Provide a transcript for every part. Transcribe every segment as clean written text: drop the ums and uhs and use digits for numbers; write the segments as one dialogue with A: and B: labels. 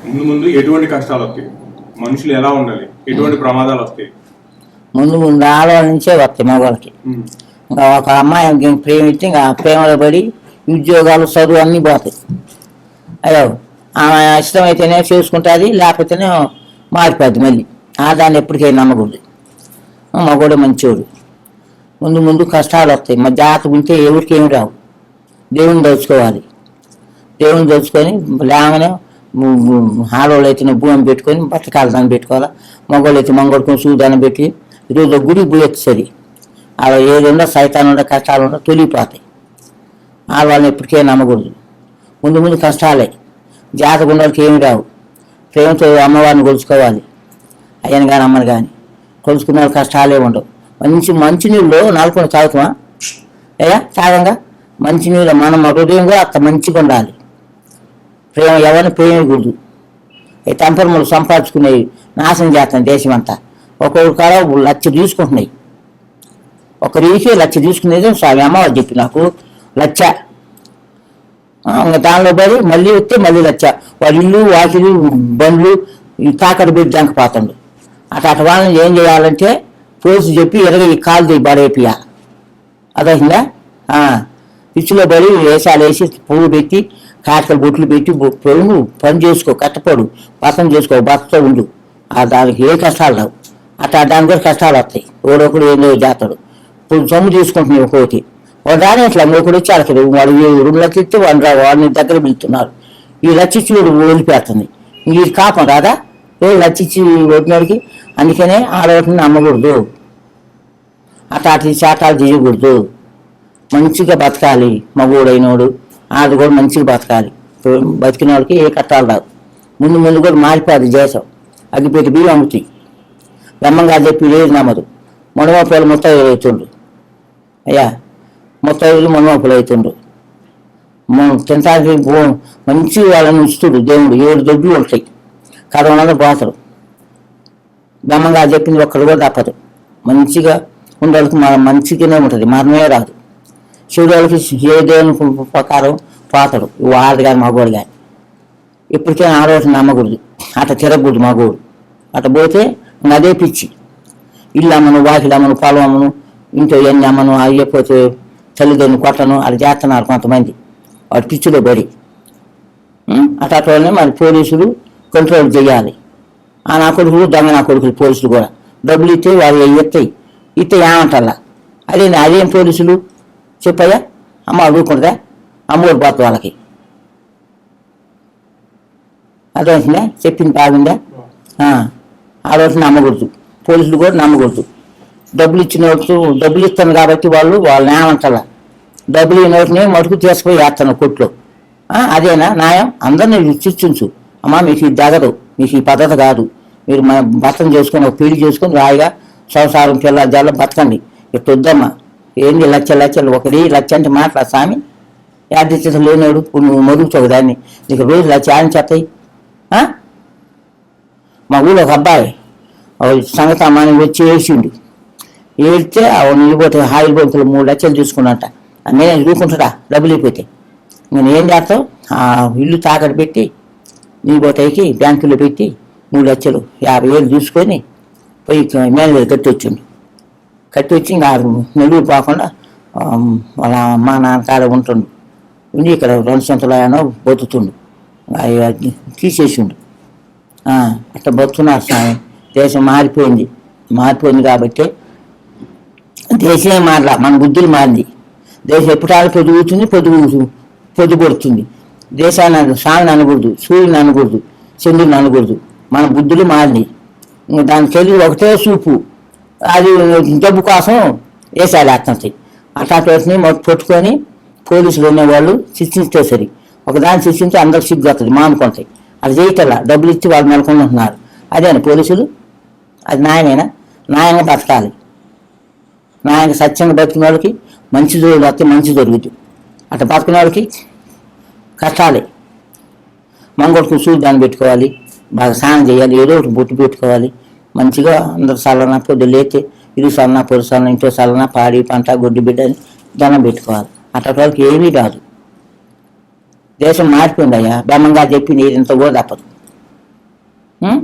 A: ముందు ముందు ఎటువంటి కష్టాలు వస్తాయి, మనుషులు ఎలా ఉండాలి, ఎటువంటి ప్రమాదాలు వస్తాయి?
B: ముందు ముందు ఆడవాళ్ళ నుంచే వస్తాయి మగవాళ్ళకి. ఇంకా ఒక అమ్మాయి ప్రేమిస్తే ఇంకా ప్రేమలో పడి ఉద్యోగాలు చదువు అన్నీ పోతాయి. అయ్యో ఆమె ఇష్టమైతేనే చేసుకుంటుంది, లేకపోతేనే మారిపోద్ది మళ్ళీ. దాన్ని ఎప్పటికైనా నమ్మకూడదు. మగవాడు మంచోడు. ముందు ముందు కష్టాలు వస్తాయి. మా జాతకు ఉంటే ఎవరికి ఏమి రావు. దేవుని దోచుకోవాలి. దేవుని దోచుకొని లేవనే ఆడవాళ్ళు అయితే భూమి పెట్టుకొని బట్టకాల దాన్ని పెట్టుకోవాలి. మగవాళ్ళు అయితే మంగళకొని సూదాన్ని పెట్టి ఈరోజు గుడికి పోయొచ్చు. సరి అలా ఏదైనా సైతాన్ని ఉండే కష్టాలు ఉండే తొలిగిపోతాయి. ఆడవాళ్ళని ఎప్పటికైనా నమ్మకూడదు. ముందు ముందు కష్టాలే. జాతకు ఉన్న వాళ్ళకి ఏమి రావు. ప్రేమతో అమ్మవారిని కొలుచుకోవాలి. అయ్యని కానీ అమ్మని కానీ కొలుచుకున్న వాళ్ళు కష్టాలే ఉండవు. మంచినీళ్ళు నాలుగు తాగుతామా అయ్యా? తాగంగా మంచినీళ్ళు మనం హృదయం కూడా అంత మంచిగా ఉండాలి. ప్రేమ ఎవరిని ప్రేమకూడదు. ఈ తంపరములు సంపాదించుకునేవి నాశనం చేస్తాను దేశం అంతా. ఒక్కొక్క కాడ 1,00,000 తీసుకుంటున్నాయి. ఒక రీకి 1,00,000 తీసుకునేది స్వామి అమ్మవారు చెప్పి నాకు 1,00,000. దానిలో పడి మళ్ళీ వస్తే మళ్ళీ 1,00,000. వాడి ఇల్లు వాకిలు బండ్లు ఈ తాకట్టు పెట్టి దంకపోతాడు. అటు వాళ్ళని ఏం చేయాలంటే పోలీసు చెప్పి ఈ కాలు దిగి పడేపియాలి. అదైందా? పిచ్చిలో పడి వేషాలు వేసి పువ్వు పెట్టి కాటకలు బొట్లు పెట్టి పొడుగు పని చేసుకో, కట్టపడు, పసం చేసుకో, బతతో ఉండు. దానికి ఏ కష్టాలు రావు. దానికి కూడా కష్టాలు వస్తాయి. ఒకడొకడు ఏదో చేస్తాడు. ఇప్పుడు సొమ్ము తీసుకుంటున్నాయి ఒక్కొక్కటి. వాడు రాని అట్లా ఒకడు వచ్చి అడగడు. వాడు 2,00,000 ఇస్తే వాడిని దగ్గర పిలుస్తున్నారు. ఈ 1,00,000 ఇచ్చి వదిలిపెడుతుంది. ఇది కాపం రాదా? 1,00,000 ఇచ్చి వదిలినోడికి. అందుకనే ఆడవాటిని నమ్మకూడదు. అటు శాతాలు చేయకూడదు. మంచిగా బతకాలి. మగోడైనోడు ఆడు కూడా మంచిగా బతకాలి. బతికిన వాడికి ఏ కష్టాలు రావు. ముందు ముందు కూడా మారిపోదు దేశం. అగ్గిపెట్టి బియ్యం అమ్ముతాయి. బ్రహ్మంగా చెప్పి లేదు నమ్మదు. మునమాపులు మొత్తం అవుతుండ్రు. అయ్యా మొత్తం మునమాపులు అవుతుండ్రు. తినడానికి మంచి వాళ్ళని ఇస్తుడు దేవుడు. 7 దొడ్లు ఉంటాయి. కరోనాలో పోతారు. బ్రహ్మంగా చెప్పింది ఒక్కడు కూడా తప్పదు. మంచిగా ఉండడానికి మంచిగానే ఉంటుంది. మరణమే రాదు. శివుడికి ఏ దేవుని ప్రకారం పోతాడు. వాడు కానీ మగోడు కానీ. ఇప్పటికైనా ఆడవాళ్ళని నమ్మకూడదు. అట్లా తిరగకూడదు మగోడు. అట్లా పోతే అదే పిచ్చి. ఇల్లు అమ్మను, వాకిలు అమ్మను, పొలం అమ్మను, ఇంట్లో ఎన్ని అమ్మను, అయ్యపోతే తల్లిదండ్రులు కొట్టను అది చేస్తున్నారు కొంతమంది. వాడు పిచ్చిలో పడి అట్లనే మరి పోలీసులు కంట్రోల్ చేయాలి. నా కొడుకులు దొంగ నా కొడుకులు పోలీసులు కూడా డబ్బులు ఇస్తే వాళ్ళు ఇస్తే ఏమంటారా? అదేం పోలీసులు చెప్పయ్యా? అమ్మ అడుగుకుంటుందా? అమ్మోడు పోతుంది వాళ్ళకి. అర్థమవుతుందా? చెప్పింది బాగుందా? ఆడవాళ్ళని నమ్మకూడదు. పోలీసులు కూడా నమ్మకూడదు. డబ్బులు ఇచ్చిన డబ్బులు ఇస్తాను కాబట్టి వాళ్ళని ఏమంటారా? డబ్బులు ఇవ్వనోటిని మటుకు తీసుకుపోయి వేస్తాను కొట్లో. అదేనా న్యాయం? అందరినీ చర్చించు. అమ్మ మీకు ఇది జగదు, మీకు ఈ పద్ధతి కాదు. మీరు మన భర్తను చేసుకొని ఒక పెళ్లి చేసుకొని రాయిగా సంసారం పిల్ల జల్ల బతకండి. ఇట్లా వద్దమ్మా. ఏంది 1,00,000 ఒకటి 1,00,000 అంటే మాట్లా స్వామి. యాదృచ్ఛత లేనాడు. నువ్వు మరుగుతావు దాన్ని. నీకు రోజు 1,00,000 అని చెప్తాయి. మా ఊళ్ళో ఒక అబ్బాయి సంగతి అమ్మాని వచ్చి ఏడ్చిండు. ఏడితే నిలిపోతే హాయిల్ బంకులు 3,00,000 తీసుకున్నట్ట. నేను చూసుకుంటాడా డబ్బులు అయిపోతే? నేను ఏం చేస్తావు? ఇల్లు తాకట్టు పెట్టి నీ పోతాయికి బ్యాంకులో పెట్టి 3,00,000 50,000 చూసుకొని పోయి మేనేజర్ కట్టి వచ్చి ఇంకా నెల్లూరు పోకుండా వాళ్ళ అమ్మ నాన్న కాడ ఉంటుండు. ఉండి ఇక్కడ 2 సంవత్సరాలు అయినా బతుకుతుండు. తీసేసిండు. అట్లా బతుకున్నారు స్వామి. దేశం మారిపోయింది కాబట్టి దేశమే మారలా, మన బుద్ధులు మారింది. దేశం ఎప్పుడు పొద్దుగుతుంది, పొద్దుపడుతుంది. దేశాన్ని స్వామిని అనకూడదు, సూర్యుని అనకూడదు, చంద్రుని అనకూడదు. మన బుద్ధులు మారింది. దాని తెలుగు ఒకటే చూపు. అది డబ్బు కోసం వేసాలి అట్లంటాయి. అట్లాంటి పట్టుకొని పోలీసులు ఉన్నవాళ్ళు శిక్షిస్తే సరి. ఒకదాన్ని శిక్షించి అందరికి సిగ్గు వస్తుంది, మానుకుంటాయి. అది చేయటల్లా డబ్బులు ఇచ్చి వాళ్ళు నెలకొంటున్నారు. అదేనా పోలీసులు? అది న్యాయమేనా? న్యాయంగా బతకాలి. న్యాయంగా సత్యంగా బతికిన వాళ్ళకి మంచి జరుగుతుంది వస్తే మంచి జరుగుతుంది. అట్లా బతికిన వాళ్ళకి కష్టాలే. మంగళకు దాన్ని పెట్టుకోవాలి, బాగా స్నానం చేయాలి, ఏదో ఒకటి బొట్టు పెట్టుకోవాలి. మంచిగా అందరు సలన పొద్దు లేతే ఇరు సలన పొరు సలన ఇంట్లో సలన పాడి పంట గొడ్డు బిడ్డని దండం పెట్టుకోవాలి. అట్లా వాళ్ళకి ఏమీ రాదు. దేశం మారిపోయింది అయ్యా. బ్రహ్మంగా చెప్పింది ఇంత కూడా తప్పదు. ఉం?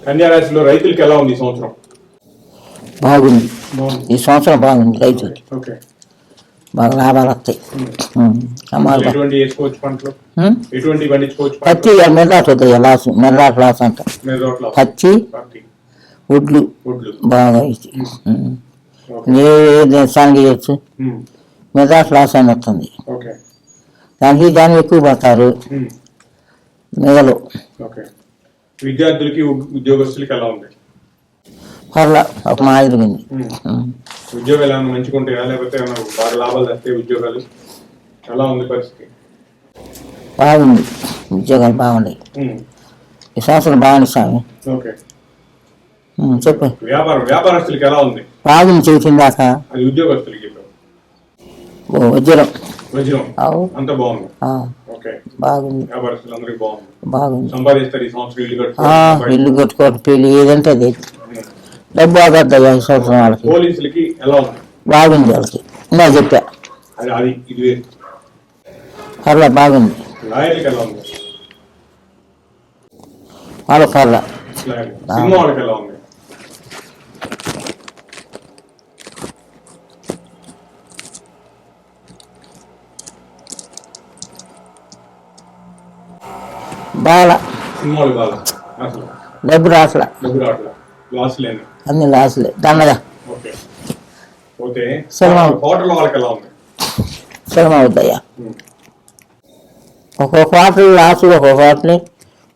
A: కన్యా రాశిలో రైతులకి ఎలా ఉంది ఈ సంవత్సరం?
B: బాగుంది.
A: బాగుంది.
B: ఈ సంవత్సరం బాగుంది రైతులకి.
A: ఓకే.
B: బాగా లాభాలు వస్తాయి. అమ్మాలి బాగా.
A: ఎటువంటి వేసుకోవచ్చు పంటలు?
B: ఉం?
A: ఎటువంటి పండించుకోవచ్చు
B: పత్తి
A: పంటలు?
B: మెర్రాట్ వద్దాయి లాసు, మెర్రాట్ లాస్ అంట.
A: మీరు రోడ్ల
B: పత్తి
A: పత్తి,
B: వడ్లు
A: వడ్లు.
B: బాగా ఇచ్చి
A: ఓకే.
B: ఏ సాంగ్ చేయొచ్చు.
A: ఉమ్.
B: మెర్రాట్ లాస్ అని వస్తుంది.
A: ఓకే.
B: దాన్ని ఎక్కువ పడతారు
A: ఉమ్.
B: నెలలు.
A: ఓకే. విద్యార్థులకి ఉద్యోగస్తులకి ఎలా ఉంది?
B: పర్లా ఒక మాదిరి ఉంది.
A: ఉద్యోగాలు ఏమైనా మంచిగా ఉంటాయా, లేకపోతే ఏమైనా బాగా లాభాలు తెస్తాయి ఉద్యోగాలు? ఎలా ఉంది పరిస్థితి?
B: బాగుంది, ఉద్యోగాలు బాగున్నాయి. ఈ సంవత్సరం బాగుంది స్వామి.
A: ఓకే.
B: చెప్పు.
A: వ్యాపారస్తులకి ఎలా ఉంది?
B: బాగుంది చెబుతుందాక.
A: అది ఉద్యోగస్తులకి చెప్పారు.
B: వజ్రం
A: వజ్రం అంత బాగుంది. ఓకే.
B: బాగుంది.
A: వ్యాపారస్తులు అందరికి బాగుంది.
B: బాగుంది.
A: సంపాదిస్తారు ఈ సంవత్సరం
B: ఇల్లు కట్టుకోవడం, పెళ్లి ఏదంటే అది డబ్బు ఆగద్దయ్యా ఈ సంవత్సరం వాళ్ళకి.
A: పోలీసులకి ఎలా ఉంది?
B: బాగుంది వాళ్ళకి. ఇంకా చెప్పా
A: అది ఇది వేరు.
B: పర్లా బాగుంది.
A: లాయర్లకి ఎలా ఉంది?
B: వాళ్ళ పర్లా.
A: సినిమా వాళ్ళకి ఎలా ఉంది?
B: బాగా
A: సినిమా వాళ్ళు బాగా అసలు
B: డబ్బు రాట్లా.
A: డబ్బు రావట్లా, లాస్ లేని.
B: అన్ని లాస్లే దండగా.
A: ఓకే. ఓకే.
B: సినిమా
A: హోటల్ వాళ్ళకి ఎలా ఉంది?
B: సినిమా అవుతాయా ఒక్కొక్క హోటల్ లాస్, ఒక్కొక్క హోటల్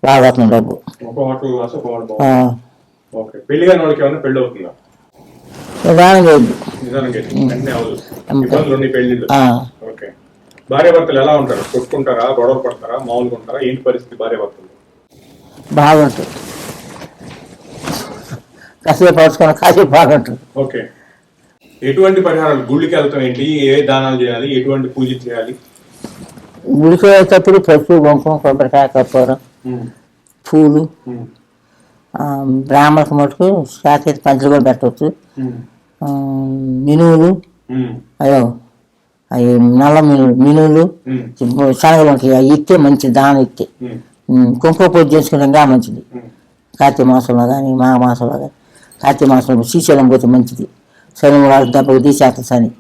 B: బాగా డబ్బు.
A: ఒక హోటల్ లాస్, ఒక హోటల్ బాగుంది. ఓకే. పెళ్లి కాని వాళ్ళకి ఏమైనా పెళ్లి అవుతుందా?
B: నిదానం చేయద్దు.
A: నిజానికి అన్నీ అవ్వదు, ఇబ్బందులు ఉన్నాయి పెళ్లిళ్ళు. ఓకే. భార్య భర్తలు ఎలా ఉంటారు? కొట్టుకుంటారా, గొడవ పడతారా, మామూలుగా ఉంటారా? ఏంటి పరిస్థితి భార్య భర్తలు?
B: బాగుంటుంది. కాసేపు పడుచుకొని కాసేపు బాగుంటుంది.
A: ఓకే. ఎటువంటి పరిహారాలు? గుళ్ళకి వెళ్తాం ఏంటి? ఏ దానాలు చేయాలి? ఎటువంటి పూజ చేయాలి?
B: గుడికి వెళ్ళేటప్పుడు పసుపు, కుంకుమ, కొబ్బరికాయ, కర్పూరం, పూలు, బ్రాహ్మణకు మటుకు శాఖ పంచులు కూడా పెట్టవచ్చు. మినువులు, అయ్యో అవి నల్ల మినువులు, శనగలు ఉంటాయి, అవి ఇస్తే మంచిది. దానం ఇస్తే కుంకుమ పూజ చేసుకుంటే ఇంకా మంచిది. కార్తీక మాసంలో కానీ మాఘ మాసంలో కానీ. కార్తీక మాసంలో శ్రీశైలం పోతే మంచిది. శని వాళ్ళు దెబ్బకు తీసేస్తా శని.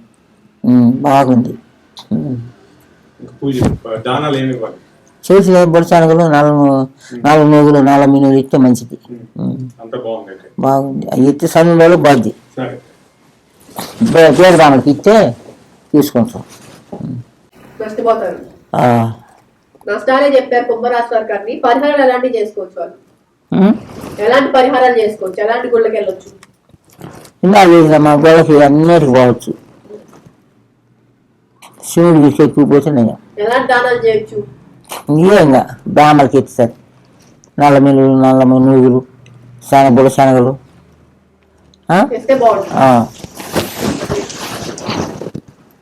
B: బాగుంది.
A: దానాలు ఏమి ఇవ్వాలి?
B: చేసిన బొడి శనగలు, నల్ల నూగులు, నల్ల మినువులు ఇస్తే మంచిది. బాగుంది. అవి ఇస్తే సమయంలో బాగుంది. పేద బ్రాహ్మణులకి ఇస్తే తీసుకుంటాం.
C: నష్టాలే చెప్పారు కుంభరాశి వారికి. అన్ని పరిహారాలు ఎలాంటివి చేసుకోవచ్చు? వాళ్ళు ఎలాంటి పరిహారాలు చేసుకోవచ్చు? ఎలాంటి గుళ్ళకి వెళ్ళొచ్చు?
B: ఇంకా మా గోడకి అన్నిటికి పోవచ్చు. శివుడికి ఎక్కువ పోతే
C: ఎలాంటి దానాలు చేయొచ్చు?
B: ఇంకే ఇంకా బ్రాహ్మణులకి ఇస్తారు. నల్ల మినువులు, నల్ల నూగులు, బుడ శనగలు
C: చేస్తే బాగుంటుంది.